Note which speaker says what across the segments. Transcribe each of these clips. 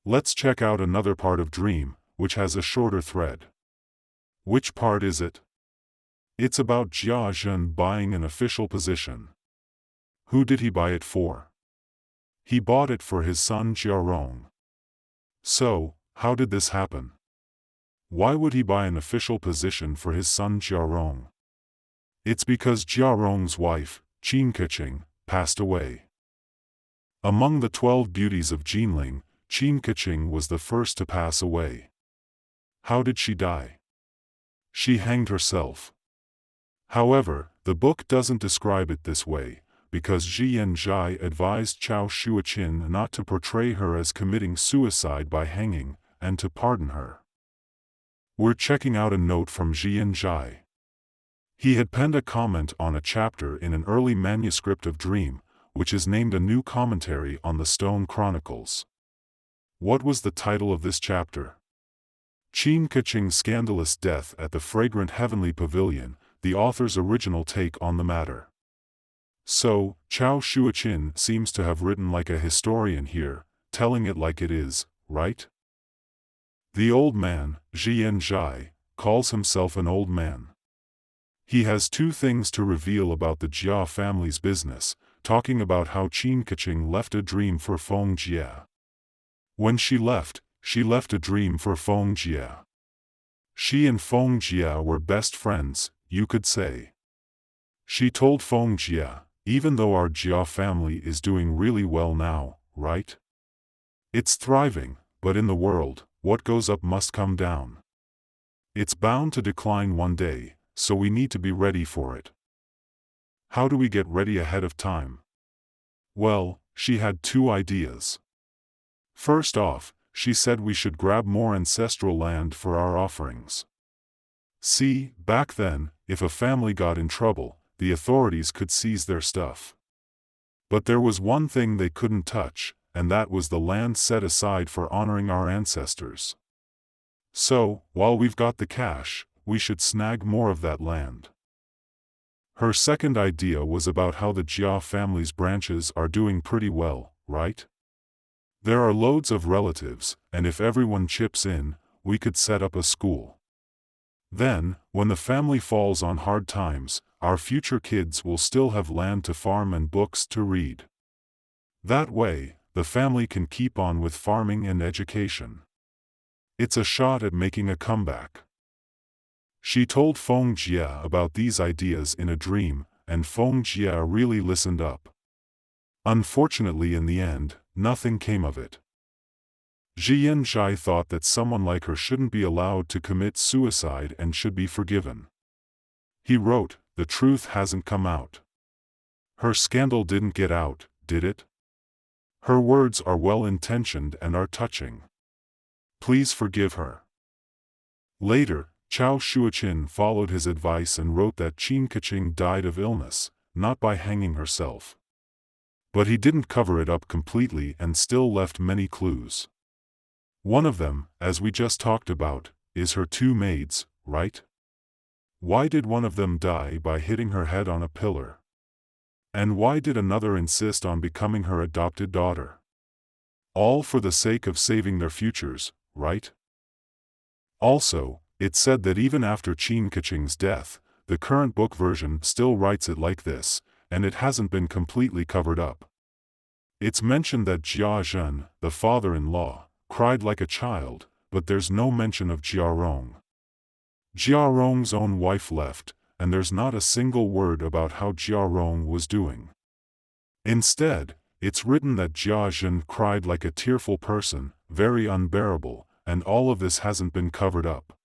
Speaker 1: Let's check out another part of Dream, which has a shorter thread. Which part is it? It's about Jia Zhen buying an official position. Who did he buy it for? He bought it for his son Jia Rong. So, how did this happen? Why would he buy an official position for his son Jia Rong? It's because Jia Rong's wife, Qin Keqing, passed away. Among the 12 beauties of Jinling, Qin Keqing was the first to pass away. How did she die? She hanged herself. However, the book doesn't describe it this way, because Zhiyan Zhai advised Cao Shuoqin not to portray her as committing suicide by hanging, and to pardon her. We're checking out a note from Zhiyan Zhai. He had penned a comment on a chapter in an early manuscript of Dream, which is named A New Commentary on the Stone Chronicles. What was the title of this chapter? Qin Keqing's Scandalous Death at the Fragrant Heavenly Pavilion, the author's original take on the matter. So, Cao Shuoqin seems to have written like a historian here, telling it like it is, right? The old man, Zhiyan Zhai, calls himself an old man. He has two things to reveal about the Jia family's business, talking about how Qin Keqing left a dream for Feng Jie. When she left a dream for Feng Jie. She and Feng Jie were best friends, you could say. She told Feng Jie, even though our Jia family is doing really well now, right? It's thriving, but in the world, what goes up must come down. It's bound to decline one day, so we need to be ready for it. How do we get ready ahead of time? Well, she had two ideas. First off, she said we should grab more ancestral land for our offerings. See, back then, if a family got in trouble, the authorities could seize their stuff. But there was one thing they couldn't touch, and that was the land set aside for honoring our ancestors. So, while we've got the cash, we should snag more of that land. Her second idea was about how the Jia family's branches are doing pretty well, right? There are loads of relatives, and if everyone chips in, we could set up a school. Then, when the family falls on hard times, our future kids will still have land to farm and books to read. That way, the family can keep on with farming and education. It's a shot at making a comeback. She told Feng Jie about these ideas in a dream, and Feng Jie really listened up. Unfortunately, in the end, nothing came of it. Zhiyan Zhai thought that someone like her shouldn't be allowed to commit suicide and should be forgiven. He wrote, "The truth hasn't come out. Her scandal didn't get out, did it? Her words are well-intentioned and are touching. Please forgive her." Later, Cao Shuoqin followed his advice and wrote that Qin Keqing died of illness, not by hanging herself. But he didn't cover it up completely and still left many clues. One of them, as we just talked about, is her two maids, right? Why did one of them die by hitting her head on a pillar? And why did another insist on becoming her adopted daughter? All for the sake of saving their futures, right? Also, it said that even after Qin Keqing's death, the current book version still writes it like this, and it hasn't been completely covered up. It's mentioned that Jia Zhen, the father-in-law, cried like a child, but there's no mention of Jia Rong. Jia Rong's own wife left, and there's not a single word about how Jia Rong was doing. Instead, it's written that Jia Zhen cried like a tearful person, very unbearable, and all of this hasn't been covered up.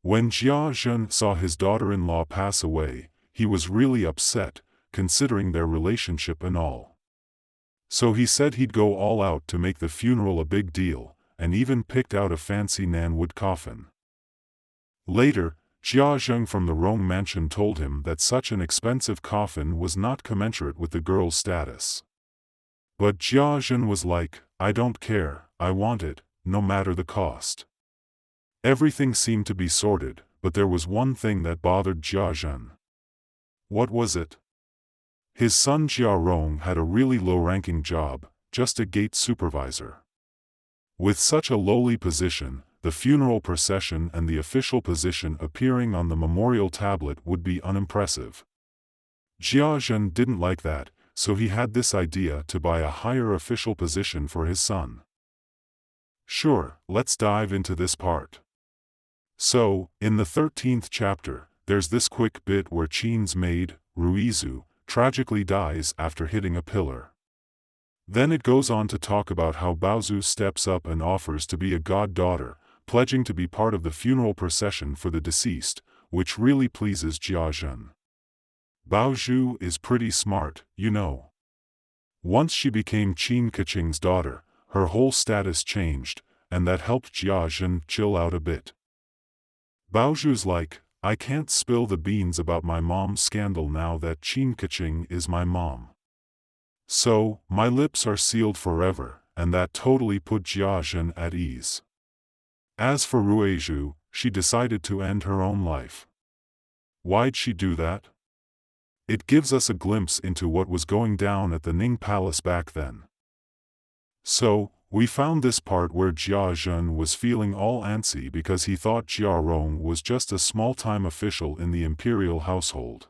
Speaker 1: When Jia Zhen saw his daughter-in-law pass away, he was really upset, considering their relationship and all. So he said he'd go all out to make the funeral a big deal, and even picked out a fancy Nanwood coffin. Later, Jia Zhen from the Rong mansion told him that such an expensive coffin was not commensurate with the girl's status. But Jia Zhen was like, "I don't care, I want it, no matter the cost." Everything seemed to be sorted, but there was one thing that bothered Jia Zhen. What was it? His son Jia Rong had a really low-ranking job, just a gate supervisor. With such a lowly position, the funeral procession and the official position appearing on the memorial tablet would be unimpressive. Jia Zhen didn't like that, so he had this idea to buy a higher official position for his son. Sure, let's dive into this part. So, in the 13th chapter, there's this quick bit where Qin's maid, Ruizu, tragically dies after hitting a pillar. Then it goes on to talk about how Baozhu steps up and offers to be a goddaughter, pledging to be part of the funeral procession for the deceased, which really pleases Jia Zhen. Baozhu is pretty smart, you know. Once she became Qin Keqing's daughter, her whole status changed, and that helped Jia Zhen chill out a bit. Baozhu's like, I can't spill the beans about my mom's scandal now that Qin Keqing is my mom. So, my lips are sealed forever, and that totally put Jia Zhen at ease. As for Ruizu, she decided to end her own life. Why'd she do that? It gives us a glimpse into what was going down at the Ning Palace back then. So, we found this part where Jia Zhen was feeling all antsy because he thought Jia Rong was just a small-time official in the imperial household.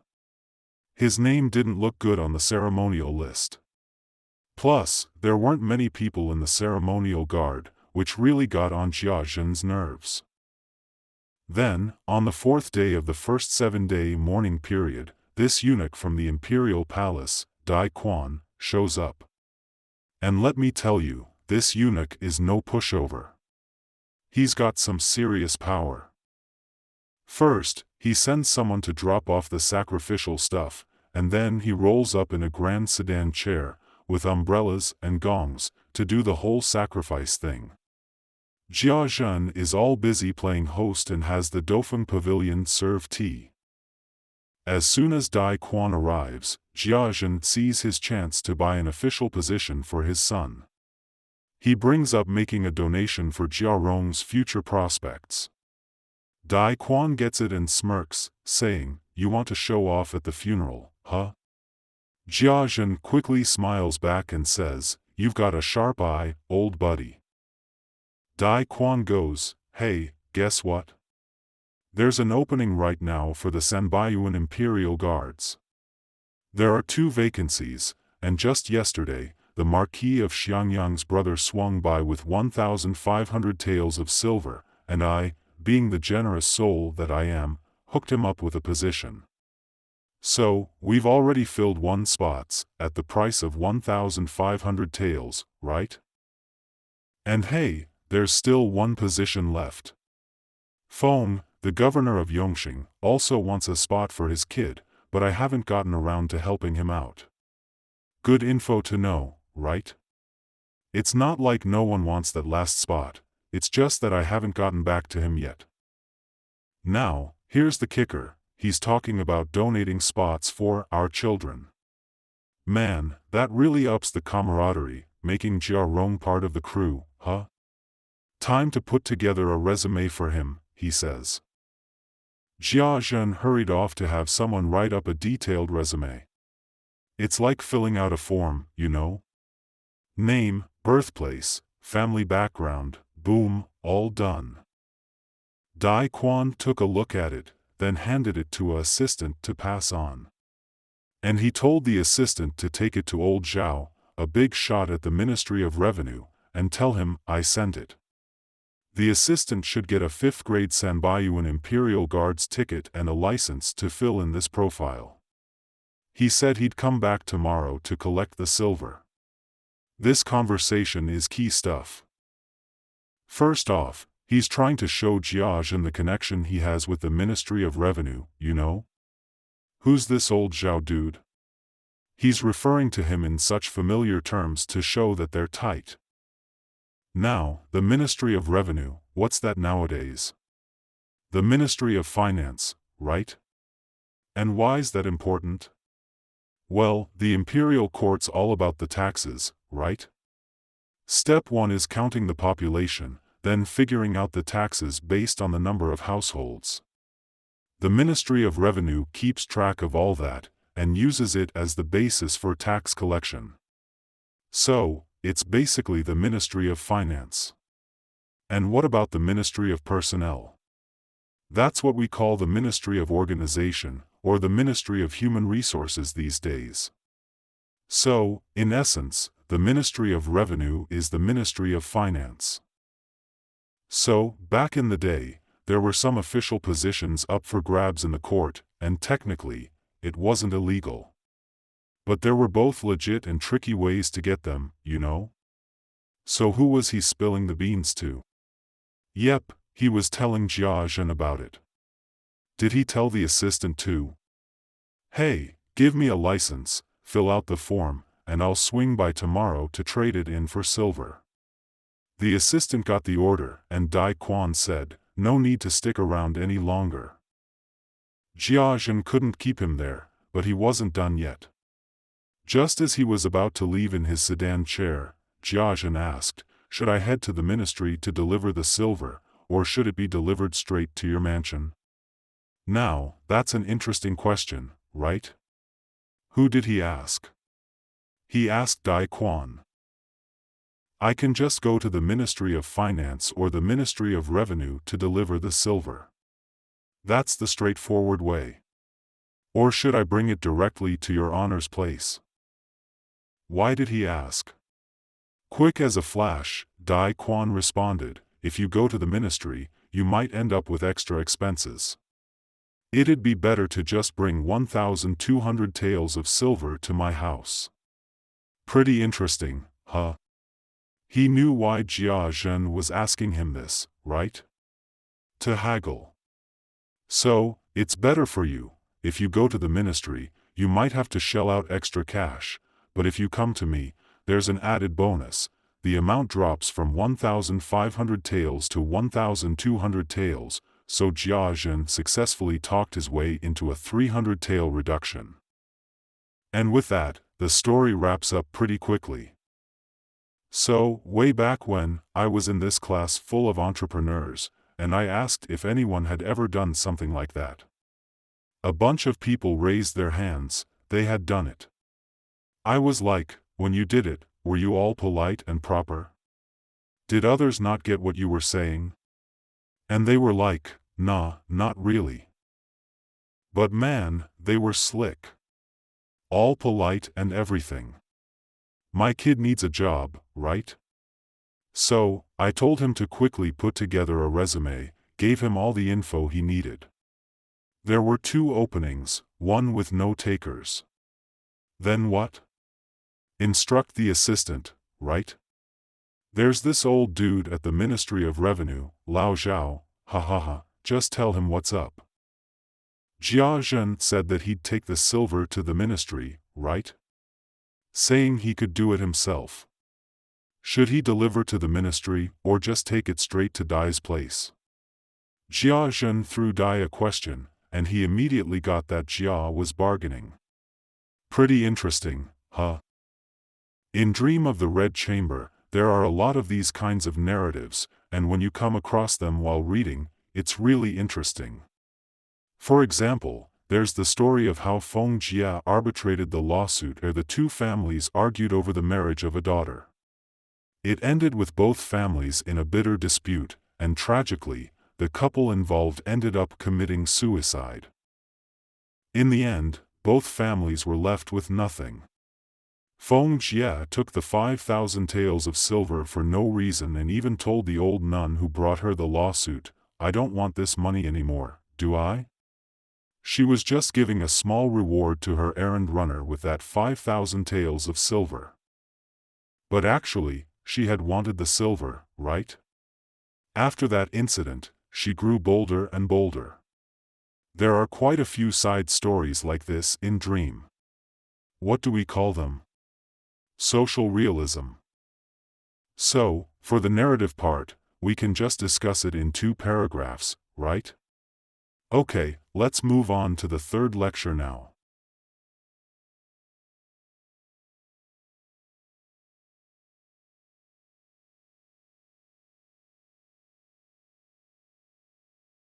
Speaker 1: His name didn't look good on the ceremonial list. Plus, there weren't many people in the ceremonial guard, which really got on Jia Zhen's nerves. Then, on the 4th day of the first 7-day mourning period, this eunuch from the imperial palace, Dai Quan, shows up. And let me tell you, this eunuch is no pushover. He's got some serious power. First, he sends someone to drop off the sacrificial stuff, and then he rolls up in a grand sedan chair, with umbrellas and gongs, to do the whole sacrifice thing. Jia Zhen is all busy playing host and has the Dauphin Pavilion serve tea. As soon as Dai Quan arrives, Jia Zhen sees his chance to buy an official position for his son. He brings up making a donation for Jia Rong's future prospects. Dai Quan gets it and smirks, saying, "You want to show off at the funeral, huh?" Jia Zhen quickly smiles back and says, "You've got a sharp eye, old buddy." Dai Quan goes, "Hey, guess what? There's an opening right now for the Sanbaiyuan Imperial Guards. There are 2 vacancies, and just yesterday, the Marquis of Xiangyang's brother swung by with 1,500 taels of silver, and I, being the generous soul that I am, hooked him up with a position. So, we've already filled 1 spots, at the price of 1,500 taels, right? And hey, there's still 1 position left. Feng, the governor of Yongqing, also wants a spot for his kid, but I haven't gotten around to helping him out. Good info to know, right? It's not like no one wants that last spot, it's just that I haven't gotten back to him yet. Now, here's the kicker. He's talking about donating spots for our children. Man, that really ups the camaraderie, making Jia Rong part of the crew, huh? Time to put together a resume for him, he says. Jia Zhen hurried off to have someone write up a detailed resume. It's like filling out a form, you know? Name, birthplace, family background, boom, all done. Dai Quan took a look at it, then handed it to an assistant to pass on. And he told the assistant to take it to old Zhao, a big shot at the Ministry of Revenue, and tell him I sent it. The assistant should get a 5th-grade Sanbaiyuan Imperial Guards ticket and a license to fill in this profile. He said he'd come back tomorrow to collect the silver. This conversation is key stuff. First off, he's trying to show Jia Zhen the connection he has with the Ministry of Revenue, you know? Who's this old Zhao dude? He's referring to him in such familiar terms to show that they're tight. Now, the Ministry of Revenue, what's that nowadays? The Ministry of Finance, right? And why's that important? Well, the imperial court's all about the taxes, right? Step 1 is counting the population, then figuring out the taxes based on the number of households. The Ministry of Revenue keeps track of all that, and uses it as the basis for tax collection. So, it's basically the Ministry of Finance. And what about the Ministry of Personnel? That's what we call the Ministry of Organization, or the Ministry of Human Resources these days. So, in essence, the Ministry of Revenue is the Ministry of Finance. So, back in the day, there were some official positions up for grabs in the court, and technically, it wasn't illegal. But there were both legit and tricky ways to get them, you know? So who was he spilling the beans to? Yep, he was telling Jia Zhen about it. Did he tell the assistant too? Hey, give me a license, fill out the form, and I'll swing by tomorrow to trade it in for silver. The assistant got the order, and Dai Quan said, no need to stick around any longer. Jia Zhen couldn't keep him there, but he wasn't done yet. Just as he was about to leave in his sedan chair, Jia Zhen asked, should I head to the ministry to deliver the silver, or should it be delivered straight to your mansion? Now, that's an interesting question, right? Who did he ask? He asked Dai Quan. I can just go to the Ministry of Finance or the Ministry of Revenue to deliver the silver. That's the straightforward way. Or should I bring it directly to your honor's place? Why did he ask? Quick as a flash, Dai Quan responded, if you go to the ministry, you might end up with extra expenses. It'd be better to just bring 1,200 taels of silver to my house. Pretty interesting, huh? He knew why Jia Zhen was asking him this, right? To haggle. So, it's better for you, if you go to the ministry, you might have to shell out extra cash, but if you come to me, there's an added bonus. The amount drops from 1,500 taels to 1,200 taels, so Jia Zhen successfully talked his way into a 300 tael reduction. And with that, the story wraps up pretty quickly. So, way back when, I was in this class full of entrepreneurs, and I asked if anyone had ever done something like that. A bunch of people raised their hands, they had done it. I was like, when you did it, were you all polite and proper? Did others not get what you were saying? And they were like, nah, not really. But man, they were slick. All polite and everything. My kid needs a job, right? So, I told him to quickly put together a resume, gave him all the info he needed. There were 2 openings, one with no takers. Then what? Instruct the assistant, right? There's this old dude at the Ministry of Revenue, Lao Zhao, just tell him what's up. Jia Zhen said that he'd take the silver to the ministry, right? Saying he could do it himself. Should he deliver to the ministry, or just take it straight to Dai's place? Jia Zhen threw Dai a question, and he immediately got that Jia was bargaining. Pretty interesting, huh? In Dream of the Red Chamber, there are a lot of these kinds of narratives, and when you come across them while reading, it's really interesting. For example, there's the story of how Feng Jie arbitrated the lawsuit where the 2 families argued over the marriage of a daughter. It ended with both families in a bitter dispute, and tragically, the couple involved ended up committing suicide. In the end, both families were left with nothing. Feng Jie took the 5,000 taels of silver for no reason and even told the old nun who brought her the lawsuit, I don't want this money anymore, do I? She was just giving a small reward to her errand runner with that 5,000 taels of silver. But actually, she had wanted the silver, right? After that incident, she grew bolder and bolder. There are quite a few side stories like this in Dream. What do we call them? Social realism. So, for the narrative part, we can just discuss it in 2 paragraphs, right? Okay, let's move on to the 3rd lecture now.